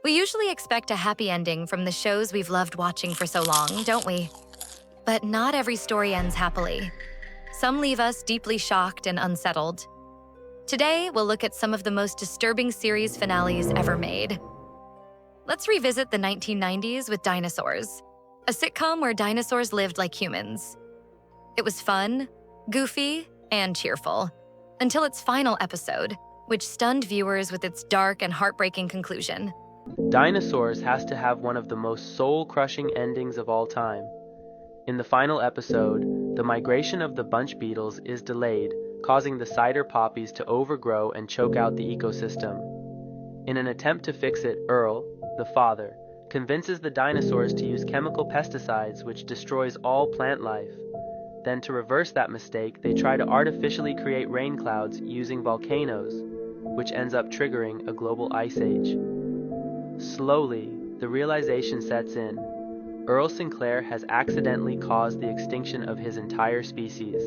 We usually expect a happy ending from the shows we've loved watching for so long, don't we? But not every story ends happily. Some leave us deeply shocked and unsettled. Today, we'll look at some of the most disturbing series finales ever made. Let's revisit the 1990s with Dinosaurs, a sitcom where dinosaurs lived like humans. It was fun, goofy, and cheerful, until its final episode, which stunned viewers with its dark and heartbreaking conclusion. Dinosaurs has to have one of the most soul-crushing endings of all time. In the final episode, the migration of the bunch beetles is delayed, causing the cider poppies to overgrow and choke out the ecosystem. In an attempt to fix it, Earl, the father, convinces the dinosaurs to use chemical pesticides which destroys all plant life. Then, to reverse that mistake, they try to artificially create rain clouds using volcanoes, which ends up triggering a global ice age. Slowly, the realization sets in. Earl Sinclair has accidentally caused the extinction of his entire species.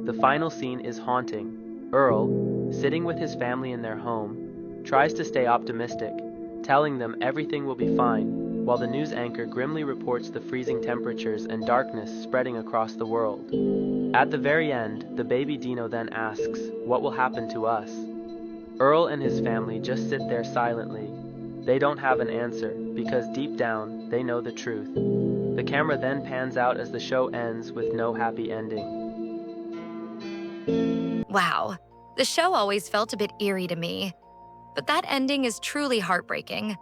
The final scene is haunting. Earl, sitting with his family in their home, tries to stay optimistic, telling them everything will be fine, while the news anchor grimly reports the freezing temperatures and darkness spreading across the world. At the very end, the baby Dino then asks, "What will happen to us?" Earl and his family just sit there silently. They don't have an answer, because deep down, they know the truth. The camera then pans out as the show ends with no happy ending. Wow, the show always felt a bit eerie to me. But that ending is truly heartbreaking.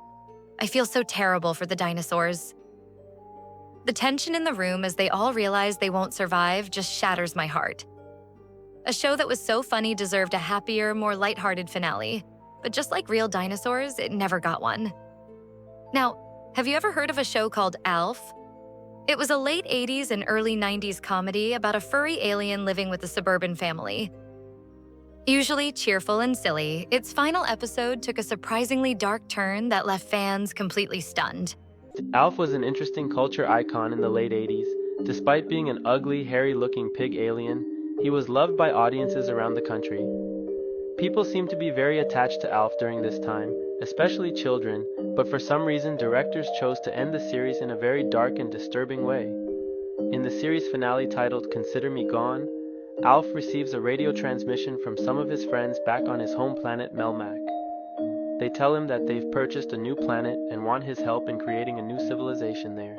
I feel so terrible for the dinosaurs. The tension in the room as they all realize they won't survive just shatters my heart. A show that was so funny deserved a happier, more lighthearted finale. But just like real dinosaurs, it never got one. Now, have you ever heard of a show called Alf? It was a late 80s and early 90s comedy about a furry alien living with a suburban family. Usually cheerful and silly, its final episode took a surprisingly dark turn that left fans completely stunned. Alf was an interesting culture icon in the late 80s. Despite being an ugly, hairy-looking pig alien, he was loved by audiences around the country. People seemed to be very attached to Alf during this time, especially children, but for some reason directors chose to end the series in a very dark and disturbing way. In the series finale titled "Consider Me Gone," Alf receives a radio transmission from some of his friends back on his home planet Melmac. They tell him that they've purchased a new planet and want his help in creating a new civilization there.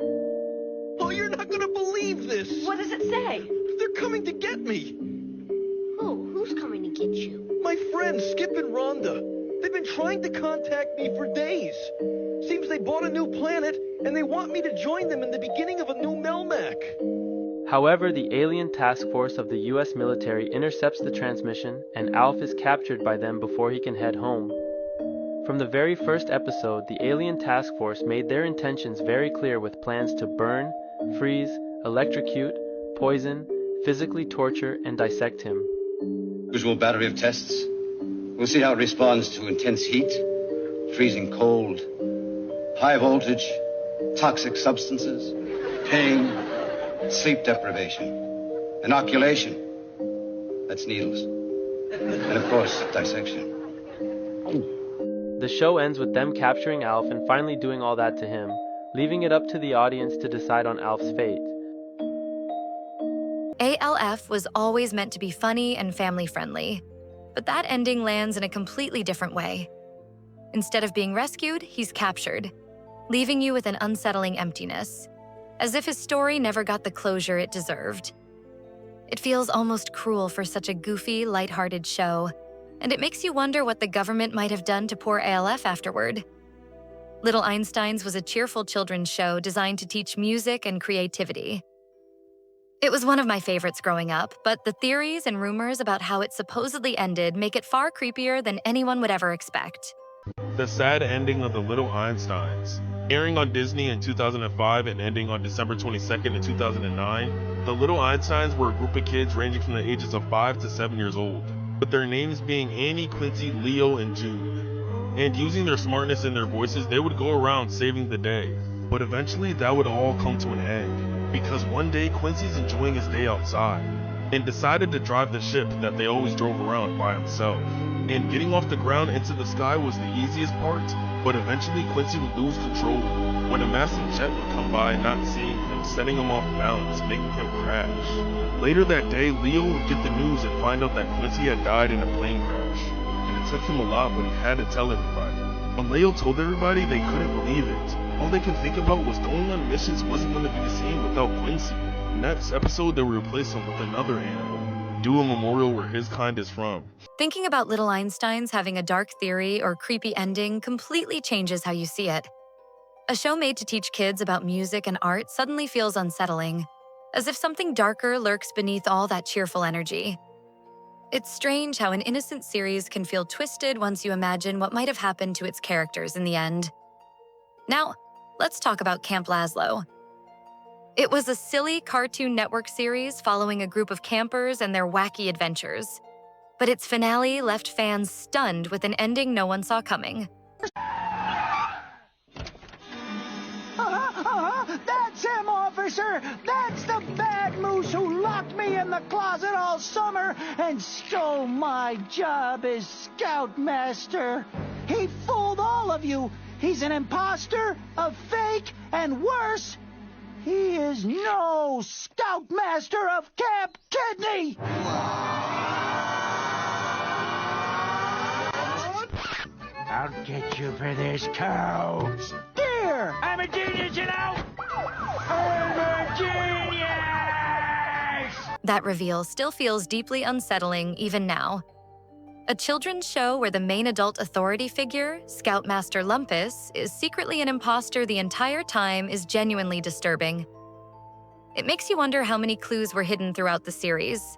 Oh, you're not gonna believe this! What does it say? They're coming to get me! Who? Who's coming to get you? My friends, Skip and Rhonda. They've been trying to contact me for days. Seems they bought a new planet, and they want me to join them in the beginning of a new Melmac. However, the alien task force of the US military intercepts the transmission, and Alf is captured by them before he can head home. From the very first episode, the alien task force made their intentions very clear with plans to burn, freeze, electrocute, poison, physically torture, and dissect him. Usual battery of tests. We'll see how it responds to intense heat, freezing cold, high voltage, toxic substances, pain, sleep deprivation, inoculation. That's needles. And of course, dissection. The show ends with them capturing Alf and finally doing all that to him, leaving it up to the audience to decide on Alf's fate. ALF was always meant to be funny and family-friendly, but that ending lands in a completely different way. Instead of being rescued, he's captured, leaving you with an unsettling emptiness, as if his story never got the closure it deserved. It feels almost cruel for such a goofy, lighthearted show, and it makes you wonder what the government might have done to poor ALF afterward. Little Einsteins was a cheerful children's show designed to teach music and creativity. It was one of my favorites growing up, but the theories and rumors about how it supposedly ended make it far creepier than anyone would ever expect. The sad ending of The Little Einsteins. Airing on Disney in 2005 and ending on December 22nd in 2009, The Little Einsteins were a group of kids ranging from the ages of 5 to 7 years old, with their names being Annie, Quincy, Leo, and Jude. And using their smartness and their voices, they would go around saving the day. But eventually that would all come to an end, because one day Quincy's enjoying his day outside, and decided to drive the ship that they always drove around by himself. And getting off the ground into the sky was the easiest part, but eventually Quincy would lose control when a massive jet would come by, not seeing him, setting him off balance, making him crash. Later that day, Leo would get the news and find out that Quincy had died in a plane crash, and it took him a lot, but he had to tell everybody. When Leo told everybody, they couldn't believe it. All they could think about was going on missions wasn't going to be the same without Quincy. Next episode, they would replace him with another animal, do a memorial where his kind is from. Thinking about little Einsteins having a dark theory or creepy ending completely changes how you see it. A show made to teach kids about music and art suddenly feels unsettling, as if something darker lurks beneath all that cheerful energy. It's strange how an innocent series can feel twisted once you imagine what might have happened to its characters in the end. Now, let's talk about Camp Lazlo. It was a silly Cartoon Network series following a group of campers and their wacky adventures. But its finale left fans stunned with an ending no one saw coming. That's him, officer! That's the bad moose who locked me in the closet all summer and stole my job as scoutmaster. He fooled all of you. He's an imposter, a fake, and worse, he is no scoutmaster of Camp Kidney! I'll get you for this, cow. Here! I'm a genius, you know! I'm a genius! That reveal still feels deeply unsettling even now. A children's show where the main adult authority figure, Scoutmaster Lumpus, is secretly an imposter the entire time is genuinely disturbing. It makes you wonder how many clues were hidden throughout the series,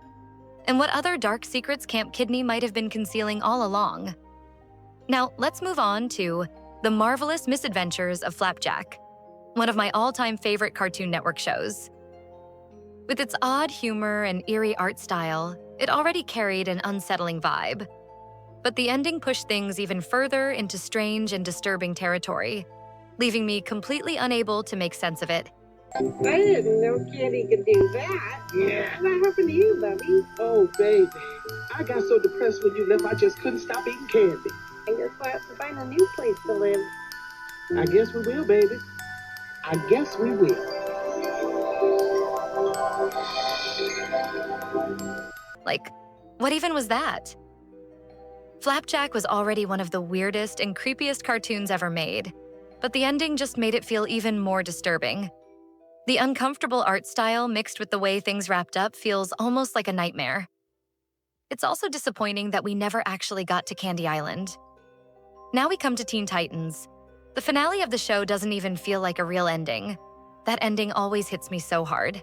and what other dark secrets Camp Kidney might have been concealing all along. Now, let's move on to The Marvelous Misadventures of Flapjack, one of my all-time favorite Cartoon Network shows. With its odd humor and eerie art style, it already carried an unsettling vibe. But the ending pushed things even further into strange and disturbing territory, leaving me completely unable to make sense of it. I didn't know Kitty could do that. Yeah. What happened to you, Bubby? Oh, baby. I got so depressed when you left, I just couldn't stop eating candy. I guess we'll have to find a new place to live. I guess we will, baby. I guess we will. Like, what even was that? Flapjack was already one of the weirdest and creepiest cartoons ever made, but the ending just made it feel even more disturbing. The uncomfortable art style mixed with the way things wrapped up feels almost like a nightmare. It's also disappointing that we never actually got to Candy Island. Now we come to Teen Titans. The finale of the show doesn't even feel like a real ending. That ending always hits me so hard.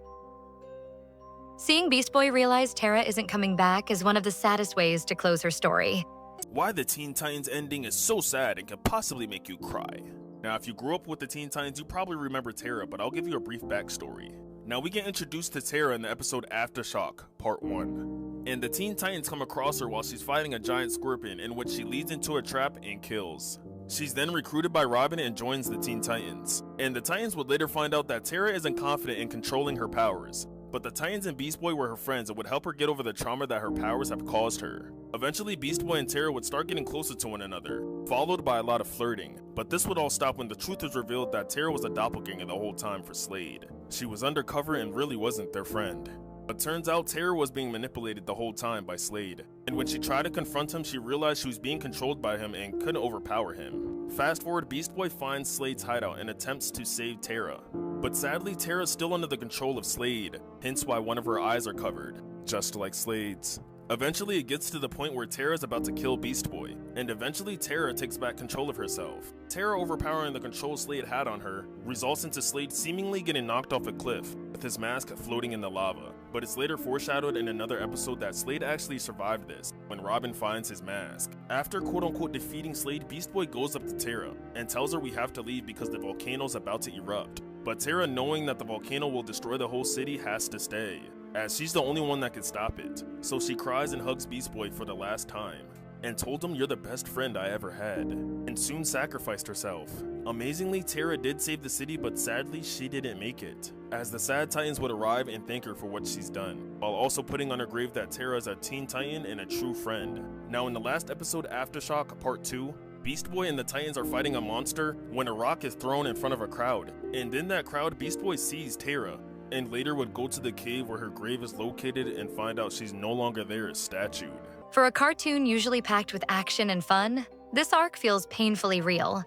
Seeing Beast Boy realize Tara isn't coming back is one of the saddest ways to close her story. Why the Teen Titans ending is so sad and could possibly make you cry. Now, if you grew up with the Teen Titans, you probably remember Tara, but I'll give you a brief backstory. Now, we get introduced to Tara in the episode Aftershock, Part 1. And the Teen Titans come across her while she's fighting a giant scorpion, in which she leads into a trap and kills. She's then recruited by Robin and joins the Teen Titans. And the Titans would later find out that Tara isn't confident in controlling her powers, but the Titans and Beast Boy were her friends and would help her get over the trauma that her powers have caused her. Eventually, Beast Boy and Tara would start getting closer to one another, followed by a lot of flirting. But this would all stop when the truth was revealed that Tara was a doppelganger the whole time for Slade. She was undercover and really wasn't their friend. But turns out Tara was being manipulated the whole time by Slade. And when she tried to confront him, she realized she was being controlled by him and couldn't overpower him. Fast forward, Beast Boy finds Slade's hideout and attempts to save Tara. But sadly, Tara's still under the control of Slade, hence why one of her eyes are covered, just like Slade's. Eventually, it gets to the point where Tara is about to kill Beast Boy, and eventually Tara takes back control of herself. Tara overpowering the control Slade had on her results into Slade seemingly getting knocked off a cliff, with his mask floating in the lava. But it's later foreshadowed in another episode that Slade actually survived this, when Robin finds his mask. After quote-unquote defeating Slade, Beast Boy goes up to Tara, and tells her we have to leave because the volcano's about to erupt. But Tara, knowing that the volcano will destroy the whole city, has to stay, as she's the only one that can stop it. So she cries and hugs Beast Boy for the last time, and told him, "You're the best friend I ever had," and soon sacrificed herself. Amazingly, Tara did save the city, but sadly she didn't make it, as the sad Titans would arrive and thank her for what she's done, while also putting on her grave that Tara is a Teen Titan and a true friend. Now in the last episode, Aftershock Part 2, Beast Boy and the Titans are fighting a monster when a rock is thrown in front of a crowd. And in that crowd, Beast Boy sees Terra, and later would go to the cave where her grave is located and find out she's no longer there as statued. For a cartoon usually packed with action and fun, this arc feels painfully real,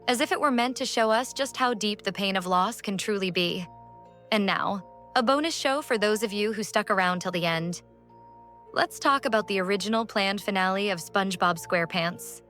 as if it were meant to show us just how deep the pain of loss can truly be. And now, a bonus show for those of you who stuck around till the end. Let's talk about the original planned finale of SpongeBob SquarePants.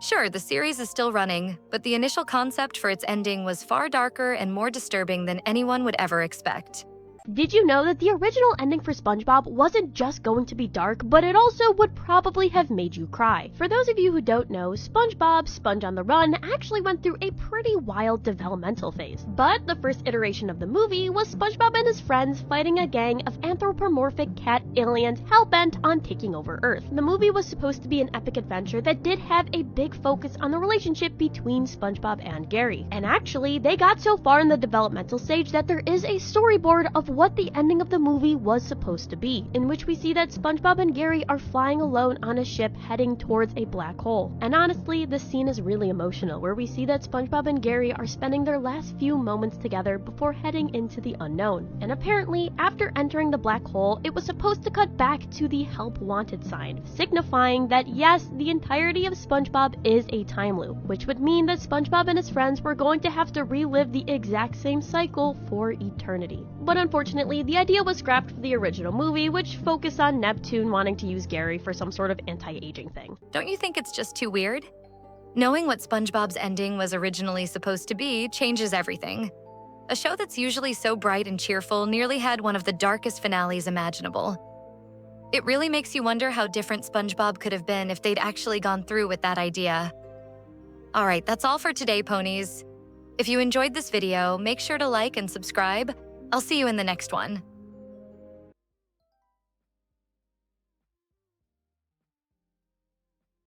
Sure, the series is still running, but the initial concept for its ending was far darker and more disturbing than anyone would ever expect. Did you know that the original ending for SpongeBob wasn't just going to be dark, but it also would probably have made you cry? For those of you who don't know, SpongeBob, Sponge on the Run, actually went through a pretty wild developmental phase. But the first iteration of the movie was SpongeBob and his friends fighting a gang of anthropomorphic cat aliens hell-bent on taking over Earth. The movie was supposed to be an epic adventure that did have a big focus on the relationship between SpongeBob and Gary. And actually, they got so far in the developmental stage that there is a storyboard of what the ending of the movie was supposed to be, in which we see that SpongeBob and Gary are flying alone on a ship heading towards a black hole. And honestly, this scene is really emotional, where we see that SpongeBob and Gary are spending their last few moments together before heading into the unknown. And apparently, after entering the black hole, it was supposed to cut back to the help wanted sign, signifying that yes, the entirety of SpongeBob is a time loop, which would mean that SpongeBob and his friends were going to have to relive the exact same cycle for eternity. But unfortunately, the idea was scrapped for the original movie, which focused on Neptune wanting to use Gary for some sort of anti-aging thing. Don't you think it's just too weird? Knowing what SpongeBob's ending was originally supposed to be changes everything. A show that's usually so bright and cheerful nearly had one of the darkest finales imaginable. It really makes you wonder how different SpongeBob could have been if they'd actually gone through with that idea. All right, that's all for today, ponies. If you enjoyed this video, make sure to like and subscribe. I'll see you in the next one.